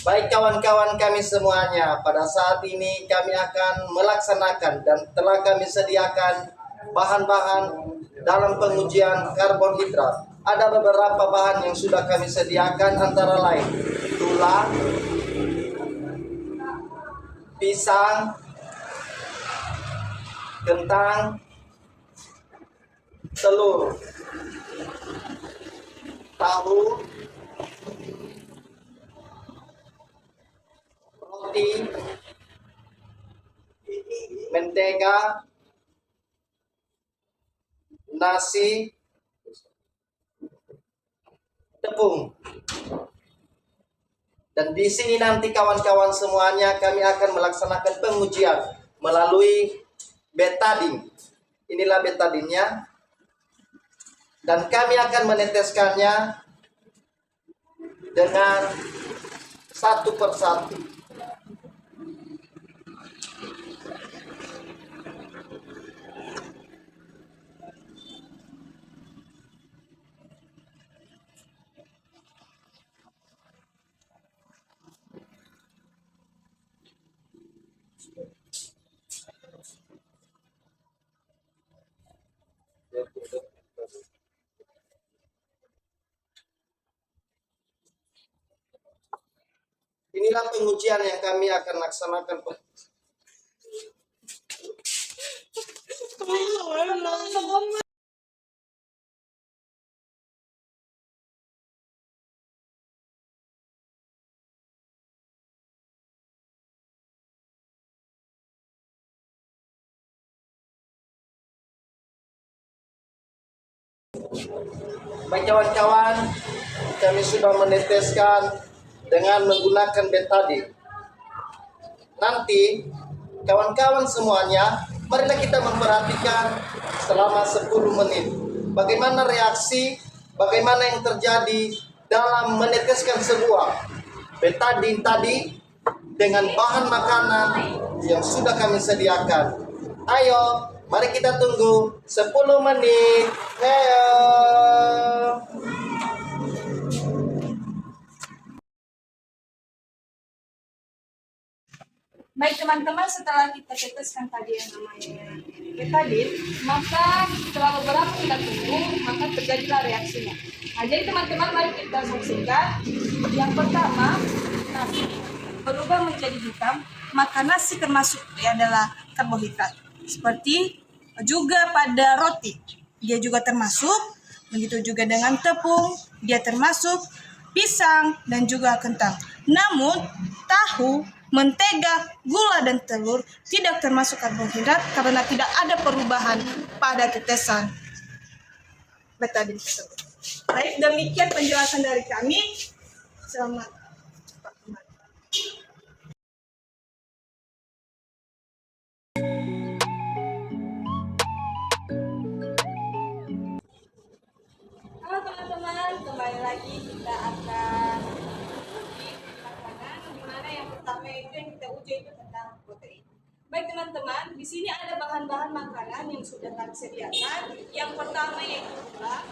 Baik kawan-kawan kami semuanya, pada saat ini kami akan melaksanakan dan telah kami sediakan bahan-bahan dalam pengujian karbohidrat. Ada beberapa bahan yang sudah kami sediakan, antara lain tulang, pisang, kentang, telur, tahu, roti, mentega, nasi, tepung. Dan di sini nanti kawan-kawan semuanya kami akan melaksanakan pengujian melalui betadine. Inilah betadinnya. Dan kami akan meneteskannya dengan satu persatu. Inilah pengujian yang kami akan laksanakan. Baik kawan-kawan, kami sudah meneteskan dengan menggunakan betadine. Nanti kawan-kawan semuanya, marilah kita memperhatikan selama 10 menit bagaimana reaksi, bagaimana yang terjadi dalam meneteskan sebuah betadine tadi dengan bahan makanan yang sudah kami sediakan. Ayo, mari kita tunggu 10 menit. Ayo. Baik teman-teman, setelah kita teteskan tadi yang namanya betadine, maka setelah beberapa kita tunggu, maka terjadilah reaksinya. Nah, jadi teman-teman, mari kita saksikan. Yang pertama, nasi berubah menjadi hitam, maka nasi termasuk adalah karbohidrat. Seperti juga pada roti, dia juga termasuk. Begitu juga dengan tepung, dia termasuk, pisang, dan juga kentang. Namun, tahu, mentega, gula, dan telur tidak termasuk karbohidrat karena tidak ada perubahan pada tetesan betadine tersebut. Baik, demikian penjelasan dari kami. Selamat cepat kembali. Halo teman-teman, kembali lagi kita akan uji makanan. Dimana yang pertama itu yang kita uji itu tentang protein. Baik teman-teman, di sini ada bahan-bahan makanan yang sudah kami sediakan. Yang pertama yaitu gula,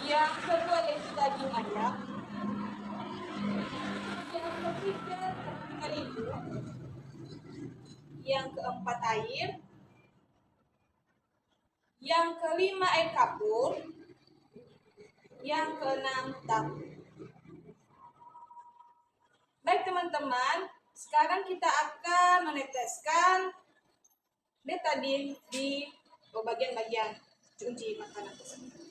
yang kedua yaitu daging ayam, yang ketiga tepung terigu, yang keempat air, yang kelima air kapur, yang keenam tahu. Baik teman-teman, sekarang kita akan meneteskan betadine di bagian-bagian uji makanan tersebut.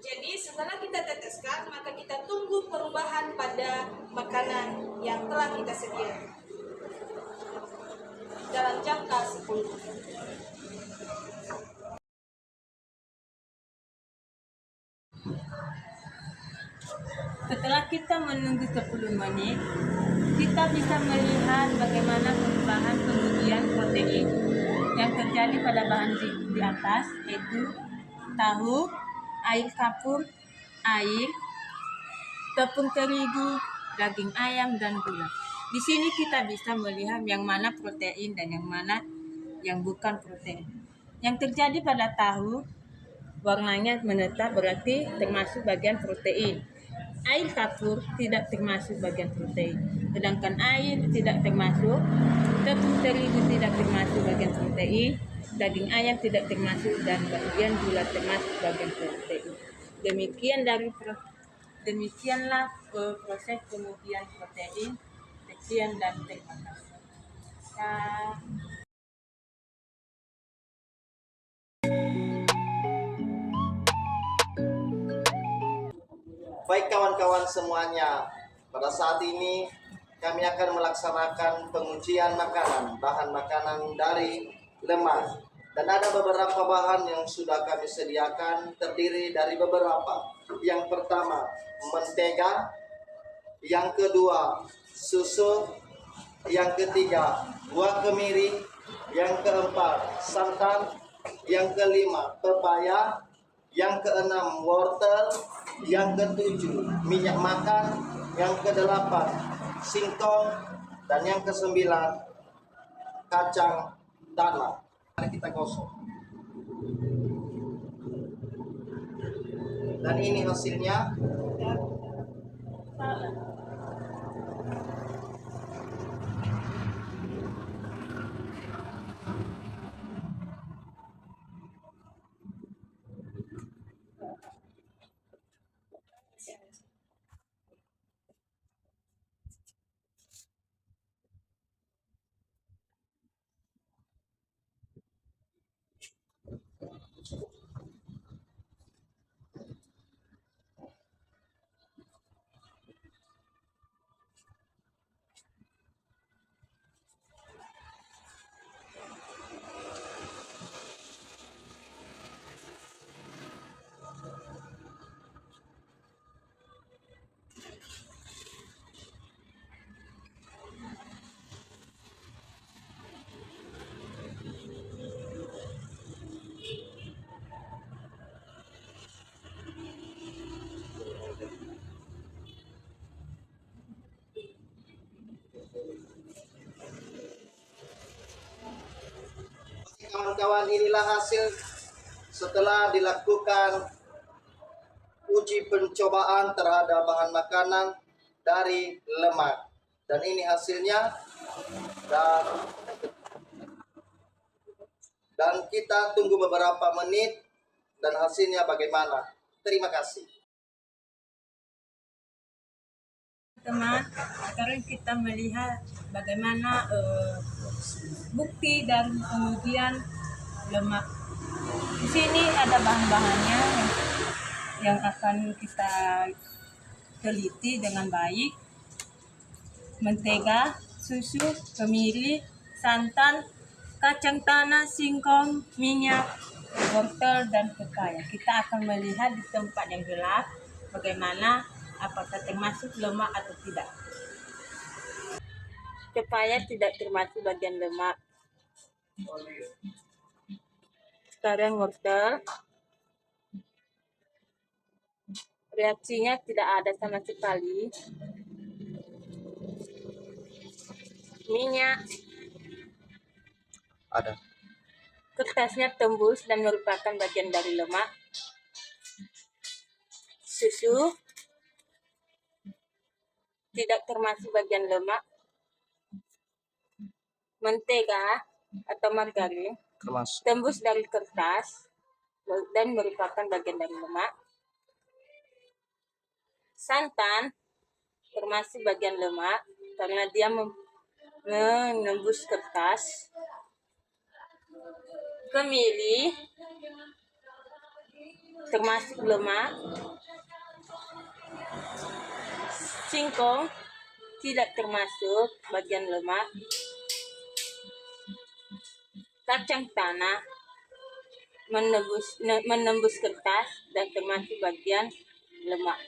Jadi setelah kita teteskan, maka kita tunggu perubahan pada makanan yang telah kita sediakan dalam jangka 10 menit. Setelah kita menunggu 10 menit, kita bisa melihat bagaimana perubahan pengujian protein yang terjadi pada bahan di atas, yaitu tahu, air kapur, air, tepung terigu, daging ayam, dan gula. Di sini kita bisa melihat yang mana protein dan yang mana yang bukan protein. Yang terjadi pada tahu, warnanya menetap berarti termasuk bagian protein. Air kapur tidak termasuk bagian protein. Sedangkan air tidak termasuk, tepung terigu tidak termasuk bagian protein, daging ayam tidak termasuk, dan bagian gula termasuk bagian protein. Demikianlah proses kemudian protein. Sekian dan terima kasih. Ya. Baik kawan-kawan semuanya, pada saat ini kami akan melaksanakan pengujian makanan, bahan makanan dari lemak. Dan ada beberapa bahan yang sudah kami sediakan, terdiri dari beberapa. Yang pertama, mentega. Yang kedua, susu. Yang ketiga, buah kemiri. Yang keempat, santan. Yang kelima, pepaya. Yang keenam, wortel. Yang ketujuh, minyak makan. Yang kedelapan, singkong. Dan yang kesembilan, kacang tanah. Mari kita gosok. Dan ini hasilnya. Kawan-kawan, inilah hasil setelah dilakukan uji pencobaan terhadap bahan makanan dari lemak. Dan ini hasilnya. Dan kita tunggu beberapa menit dan hasilnya bagaimana. Terima kasih. Teman, sekarang kita melihat bagaimana bukti dan kemudian lemak. Di sini ada bahan-bahannya yang akan kita teliti dengan baik. Mentega, susu, kemiri, santan, kacang tanah, singkong, minyak, wortel, dan pepaya. Kita akan melihat di tempat yang gelap bagaimana apakah termasuk lemak atau tidak. Pepaya tidak termasuk bagian lemak. Sekarang wortel, reaksinya tidak ada sama sekali. Minyak Ada. kertasnya tembus dan merupakan bagian dari lemak. Susu tidak termasuk bagian lemak. Mentega atau margarin Termasuk. tembus dari kertas dan merupakan bagian dari lemak. Santan termasuk bagian lemak karena dia menembus kertas. Kemiri termasuk lemak. Singkong tidak termasuk bagian lemak. Kacang tanah menembus kertas dan termasuk bagian lemak.